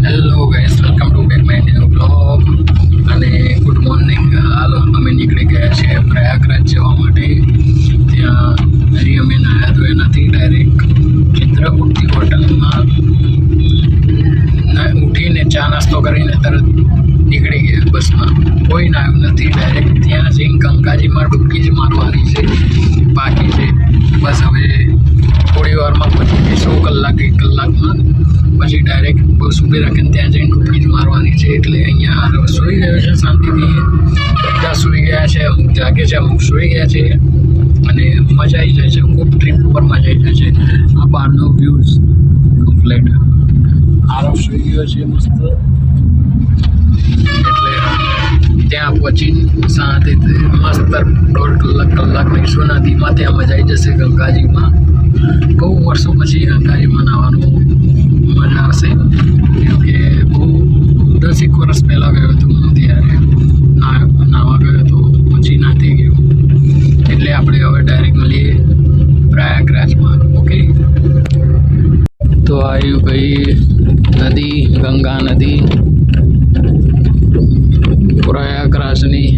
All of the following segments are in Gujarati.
Hello guys, welcome to back my new blog. અને ગુડ મોર્નિંગ. હાલ અમે નીકળી ગયા છીએ પ્રયાગરાજ જવા માટે. ત્યાં હજી અમે નાહ્યા ધોયા નથી. ડાયરેક્ટ ચિત્રકૂટની હોટલમાં ઉઠીને ચા નાસ્તો કરીને તરત નીકળી ગયા બસમાં. કોઈ નાહ્યું નથી. ડાયરેક્ટ ત્યાં જઈને ગંગાજીમાં ડૂબકી જ મારવાની છે. બાકી છે બસ. હવે થોડી વારમાં પહોંચી જઈશું, કલાક એક કલાકમાં. પછી ડાયરેક્ટ બસ ઊભી રાખીને ત્યાં જઈને ડૂબકી જ મારવાની છે. એટલે અહીંયા સૂઈ ગયો છે શાંતિથી. બધા સૂઈ ગયા છે, અમુક જાગે છે, અમુક સૂઈ ગયા છે. અને મજા આવી જાય છે. ખૂબ ટ્રીપ ઉપર મજા આવી જાય છે. આ બહારનો વ્યૂઝ કમ્પ્લેટ. આરવ સૂઈ ગયો છે મસ્ત. એટલે ત્યાં પહોંચીને શાંતિથી મસ્ત 1.5 કલાક રહીશું નદીમાં. ત્યાં મજા આવી જશે ગંગાજીમાં. બહુ વર્ષો પછી ગંગાજીમાં નાહવાનું મજા આવશે. કેમ કે બહુ 10 વર્ષ પહેલાં ગયો હતો હું. ત્યારે નાહવા ગયો હતો, પછી નાહતી ગયો. એટલે આપણે હવે ડાયરેક્ટ મળીએ પ્રયાગરાજમાં. ઓકે, તો આવ્યું ભાઈ નદી, ગંગા નદી પ્રયાગરાજની.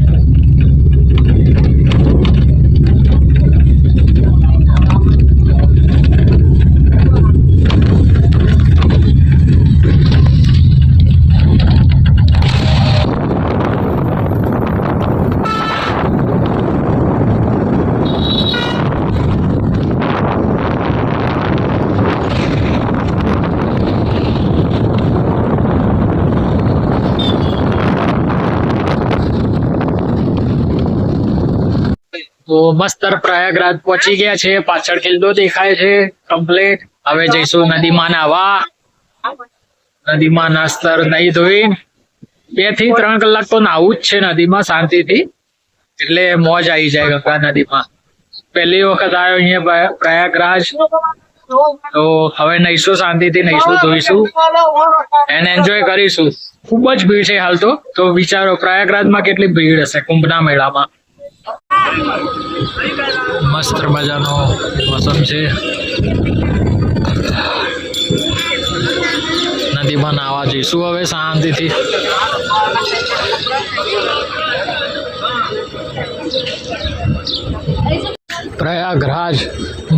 તો મસ્ત પ્રયાગરાજ પહોંચી ગયા છે. પાછળ કિલ્લો દેખાય છે કમ્પ્લેટ. હવે જઈશું નદીમાં નાહવા. નદીમાં નાસ્તર નહીં ધોઈ 2 થી 3 કલાક તો નાહવું જ છે નદીમાં શાંતિથી. એટલે મોજ આવી જાય ગંગા નદીમાં. પહેલી વખત આવ્યો અહીંયા પ્રયાગરાજ. તો હવે નહીશું, શાંતિથી નહીશું, ધોઈશું એને એન્જોય કરીશું. ખૂબ જ ભીડ છે હાલ તો. તો વિચારો પ્રયાગરાજમાં કેટલી ભીડ હશે કુંભના મેળામાં. મસ્ત મજાનો મોસમ છે. નદીમાં નાહવા જઈશું હવે શાંતિથી. પ્રયાગરાજ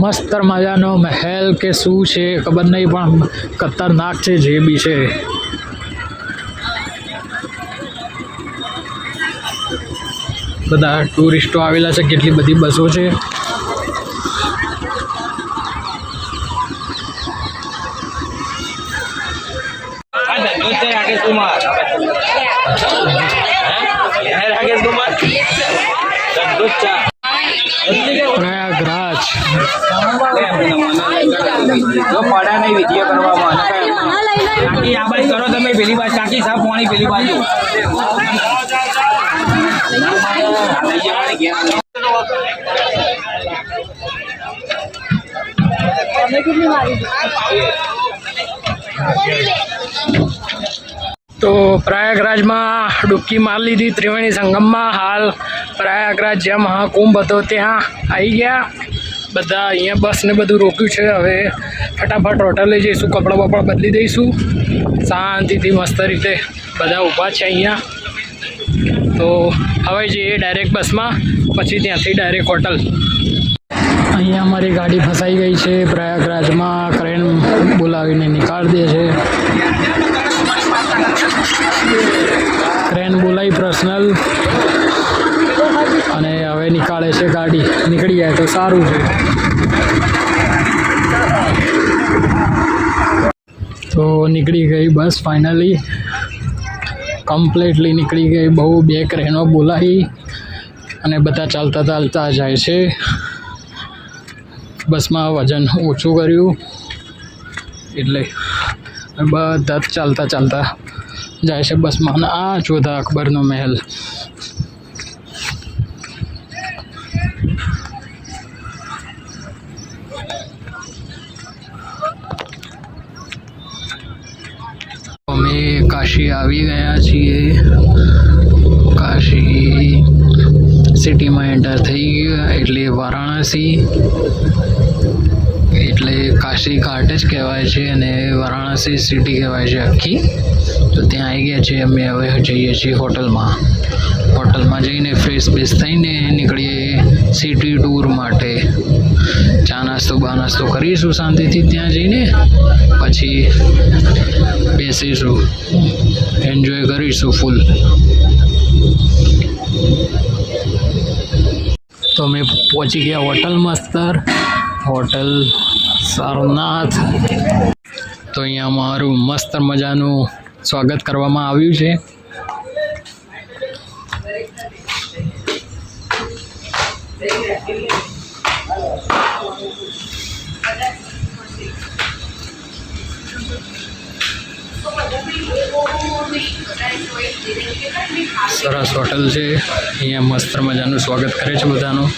મસ્ત મજાનો મહેલ કે શું છે ખબર નહીં, પણ ખતરનાક છે જે બી છે. બધા ટુરિસ્ટો આવેલા છે. કેટલી બધી બસો છે. પ્રયાગરાજ પડા નહીં વિડીયો કરવામાં. આ બાજુ કરો તમે, પેલી બાજુ ટાંકી સાફ પાણી પેલી બાજુ. તો પ્રયાગરાજમાં ડૂબકી મારી લીધી ત્રિવેણી સંગમમાં. હાલ પ્રયાગરાજ જ્યાં મહાકુંભ હતો ત્યાં આવી ગયા બધા. અહીંયા બસ ને બધું રોક્યું છે. હવે ફટાફટ હોટલે જઈશું, કપડાં બપડા બદલી દઈશું શાંતિથી મસ્ત રીતે. બધા ઊભા છે અહીંયા. તો હવે જઈએ ડાયરેક્ટ બસમાં, પછી ત્યાંથી ડાયરેક્ટ હોટલ. અહીંયા અમારી ગાડી ફસાઈ ગઈ છે પ્રયાગરાજમાં. ક્રેન બોલાવીને નીકાળી દે છે. ક્રેન બોલાવી પર્સનલ, અને હવે નીકાળે છે ગાડી. નીકળી જાય તો સારું છે. તો નીકળી ગઈ બસ ફાઇનલી. કમ્પ્લીટલી નીકળી ગઈ. બહુ 2 ક્રેનો બોલાવી અને બધા ચાલતા ચાલતા જાય છે. બસમાં વજન ઓછું કર્યું એટલે બધા ચાલતા ચાલતા જાય છે બસમાં. આ જોધા અકબરનો મહેલ. અમે કાશી આવી ગયા છીએ. કાશી સિટીમાં એન્ટર થઈ ગયા એટલે વારાણસી. એટલે કાશી ઘાટ જ કહેવાય છે અને વારાણસી સિટી કહેવાય છે આખી. તો ત્યાં આવી ગયા છીએ અમે. હવે જઈએ છીએ હોટલમાં જઈને ફ્રેશ બેસ થઈને નીકળીએ સિટી ટૂર માટે. ચા નાસ્તો કરીશું શાંતિથી ત્યાં જઈને, પછી બેસીશું, એન્જોય કરીશું ફૂલ. તો અમે પહોંચી ગયા હોટલ મસ્તર, હોટલ સારનાથ. તો અહીંયા મારું મસ્ત મજાનું સ્વાગત કરવામાં આવ્યું છે. સરસ હોટલ છે. અહીંયા મસ્ત મજાનું સ્વાગત કરે છે બધાનું.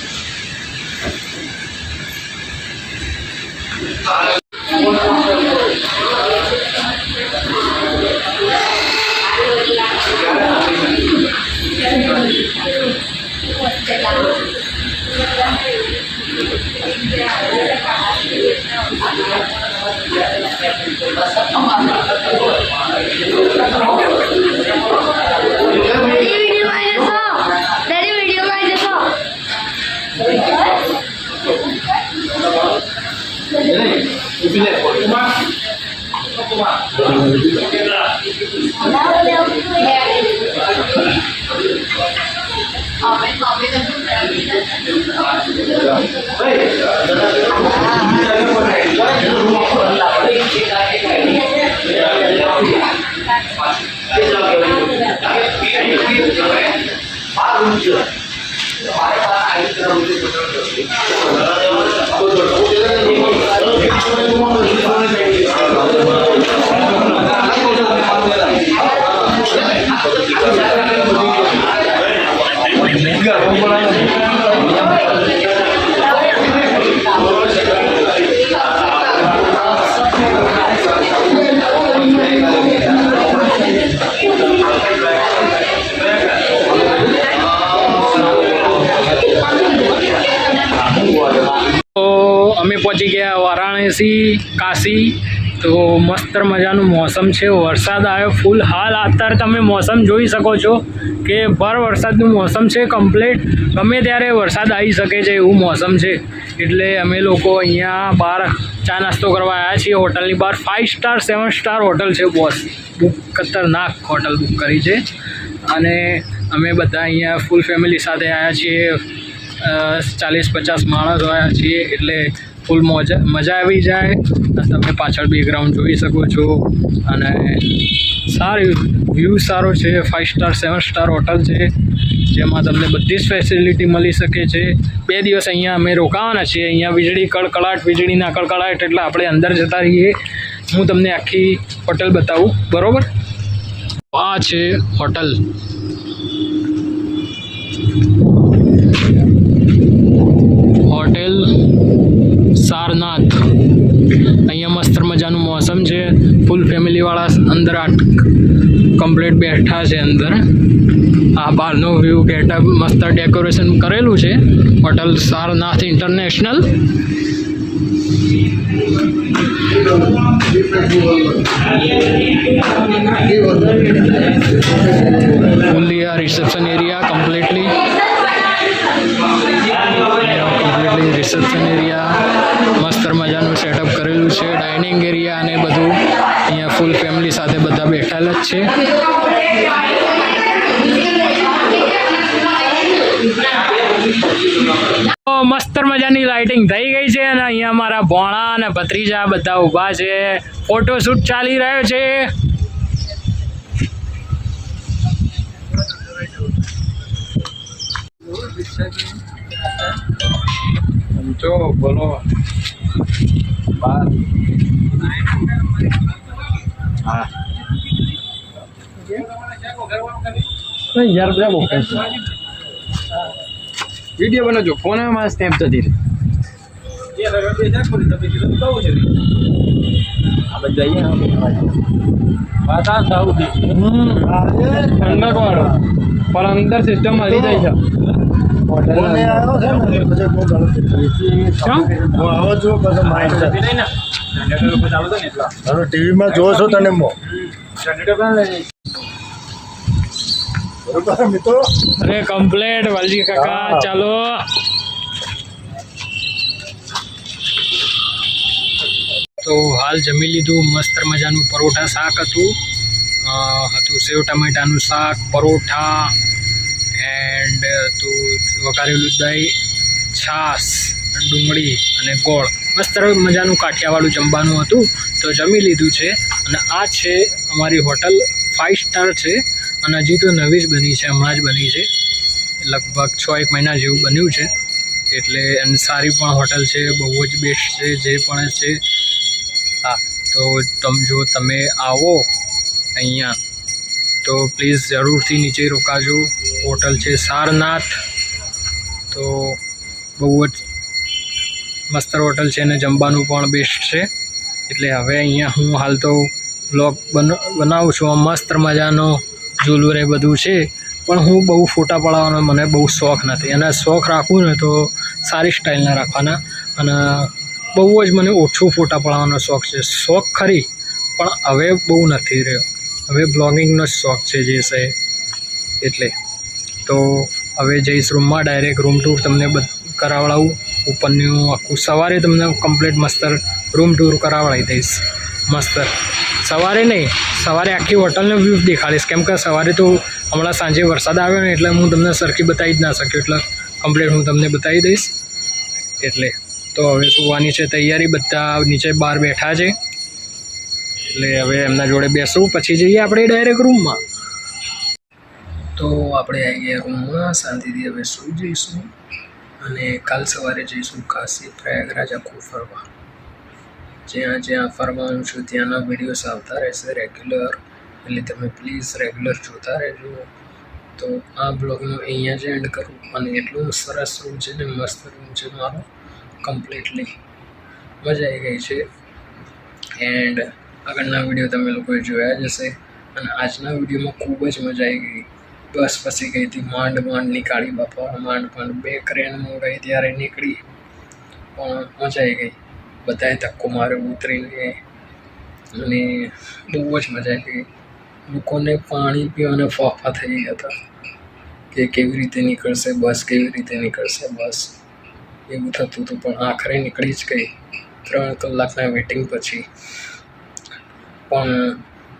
અમે પહોંચી ગયા વારાણસી કાશી. તો મસ્ત મજાનું મોસમ છે, વરસાદ આવ્યો ફૂલ. હાલ અત્યારે તમે મોસમ જોઈ શકો છો કે ભર વરસાદનું મોસમ છે કમ્પ્લીટ. ગમે ત્યારે વરસાદ આવી શકે છે એવું મોસમ છે. એટલે અમે લોકો અહીંયા બહાર ચા નાસ્તો કરવા આવ્યા છીએ હોટલની બહાર. 5 સ્ટાર 7 સ્ટાર હોટલ છે બોસ. ખતરનાક હોટલ બુક કરી છે. અને અમે બધા અહીંયા ફૂલ ફેમિલી સાથે આવ્યા છીએ. 40-50 માણસ આવ્યા છીએ એટલે ફૂલ મજા આવી જાય. તમે પાછળ બેકગ્રાઉન્ડ જોઈ શકો છો. અને સારું વ્યૂ સારો છે. 5 સ્ટાર 7 સ્ટાર હોટલ છે જેમાં તમને બધી જ ફેસિલિટી મળી શકે છે. 2 દિવસ અહીંયા અમે રોકાવાના છીએ. અહીંયા વીજળીના કડકડાટ એટલે આપણે અંદર જતા રહીએ. હું તમને આખી હોટલ બતાવું, બરાબર? આ છે હોટલ. હોટેલ સારનાથ. અહીંયા મસ્ત મજાનું મોસમ છે. ફૂલ ફેમિલીવાળા અંદર કમ્પ્લીટ બેઠા છે અંદર. આ બહારનો વ્યૂ ગેટઅપ મસ્ત ડેકોરેશન કરેલું છે. Hotel Sarnath international. ફૂલી આ reception area completely reception area મસ્ત મજાનું સેટઅપ કરેલું છે. ડાઇનિંગ એરિયા અને બધું અહીંયા ફૂલ ફેમિલી સાથે બધા બેઠેલા જ છે. મસ્ત મજાની લાઇટિંગ થઈ ગઈ છે અને અહીંયા મારા ભોણા અને ભત્રીજા બધા ઊભા છે. ફોટોશૂટ ચાલી રહ્યો છે. જો બોલો હા યાર બધા બહુ વિડીયો બનાવજો. ફોન માં સ્ટેમ્પ જતી રહી. ઠંડક વાળો પણ અંદર સિસ્ટમ મળી જાય છે. મને આવ્યો છે ને પછી બહુ ગલત હું આવો છું પછી માઇન્ડ હવે ટીવીમાં જોઉં છું તને બરોબર મિત્રો. અરે કમ્પ્લેટ વાલજી કાકા હા. ચાલો તો હાલ જમી લીધું. મસ્ત મજાનું પરોઠા શાક હતું સેવ ટમેટાનું શાક, પરોઠા એન્ડ વઘારેલું દહીં, છાશ, ડુંગળી અને ગોળ. મસ્ત મજાનું કાઠિયાવાડું જમવાનું હતું. તો જમી લીધું છે અને આ છે અમારી હોટલ 5 સ્ટાર છે અને હજી તો નવી જ બની છે, હમણાં જ બની છે, લગભગ 6-1 મહિના જેવું બન્યું છે. એટલે અને સારી પણ હોટલ છે, બહુ જ બેસ્ટ છે જે પણ છે. હા, તો જો તમે આવો અહીંયા તો પ્લીઝ જરૂરથી નીચે રોકાજો. હોટલ છે સારનાથ. તો બહુ જ મસ્ત હોટલ છે અને જમવાનું પણ બેસ્ટ છે. એટલે હવે અહીંયા હું હાલ તો બ્લોગ બનાવું છું. મસ્ત મજાનો ઝૂલું ને બધું છે, પણ હું બહુ ફોટા પડાવવાનો મને બહુ શોખ નથી, અને શોખ રાખું ને તો સારી સ્ટાઇલના રાખવાના, અને બહુ જ મને ઓછું ફોટા પડાવવાનો શોખ છે. શોખ ખરી પણ હવે બહુ નથી રહ્યો. હવે બ્લોગિંગનો જ શોખ છે જે છે એટલે. તો હવે જઈશ રૂમમાં, ડાયરેક્ટ રૂમ ટૂર તમને કરાવડાવું. ઉપરનું આખું સવારે તમને કમ્પ્લીટ મસ્ત રૂમ ટૂર કરાવડાવી દઈશ. મસ્ત સવારે નહીં, સવારે આખી હોટલનો વ્યૂ દેખાડીશ, કેમ કે સવારે તો હમણાં સાંજે વરસાદ આવ્યો ને એટલે હું તમને સરખી બતાવી જ ના શક્યો, એટલે કમ્પ્લીટ હું તમને બતાવી દઈશ. એટલે તો હવે સુવાની છે તૈયારી. બધા નીચે બહાર બેઠા છે એટલે હવે એમના જોડે બેસવું, પછી જઈએ આપણે ડાયરેક્ટ રૂમમાં. તો આપણે આવી ગયા રૂમમાં, શાંતિથી હવે સૂઈ જઈશું અને કાલ સવારે જઈશું કાશી પ્રયાગરાજ આખું ફરવા. જ્યાં જ્યાં ફરવાનું છું ત્યાંના વિડીયોઝ આવતા રહેશે રેગ્યુલર, એટલે તમે પ્લીઝ રેગ્યુલર જોતા રહેજો. તો આ બ્લોગનો અહીંયા જ એન્ડ કરું. અને એટલું સરસ રૂમ છે ને, મસ્ત રૂમ છે મારો, કમ્પ્લીટલી મજા આવી ગઈ છે. એન્ડ આગળના વિડીયો તમે લોકોએ જોયા જ હશે. અને આજના વિડીયોમાં ખૂબ જ મજા આવી ગઈ. બસ ફસી ગઈ હતી, માંડ નીકાળી બાપા, માંડ 2 ક્રેન મંગાવી ત્યારે નીકળી, પણ મજા આવી ગઈ. બધાએ ધક્કો માર્યો ઉતરીને અને બહુ જ મજા આવી ગઈ. લોકોને પાણી પીવાના ફાફા થઈ ગયા હતા કે કેવી રીતે નીકળશે બસ, કેવી રીતે નીકળશે બસ, એવું થતું હતું. પણ આખરે નીકળી જ ગઈ 3 કલાકના વેટિંગ પછી. પણ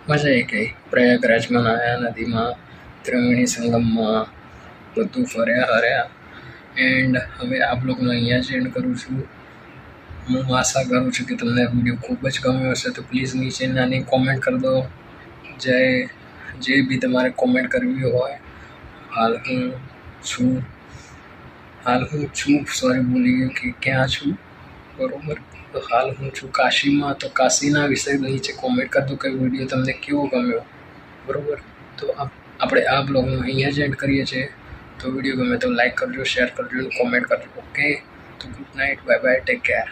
મજા આવી ગઈ. પ્રયાગરાજમાં નાહ્યા, નદીમાં, ત્રિવેણી સંગમમાં, બધું ફર્યા હર્યા. એન્ડ હવે આ બ્લોગનો અહીંયા જ એન્ડ કરું છું. હું આશા કરું છું કે તમને વિડીયો ખૂબ જ ગમ્યો હશે. તો પ્લીઝ નીચે નાની કોમેન્ટ કરી દો, જે બી તમારે કોમેન્ટ કરવી હોય. હાલ હું છું સોરી ભૂલી ગયો કે ક્યાં છું, બરાબર. તો હાલ હું છું કાશીમાં. તો કાશીના વિશે નીચે કોમેન્ટ કરી દો કે વિડીયો તમને કેવો ગમ્યો, બરાબર. તો આપણે આ બ્લોગનો અહીંયા જ એન્ડ કરીએ છીએ. તો વિડીયો ગમે તો લાઈક કરજો, શેર કરજો અને કોમેન્ટ કરજો. ઓકે, તો good night, bye bye, take care.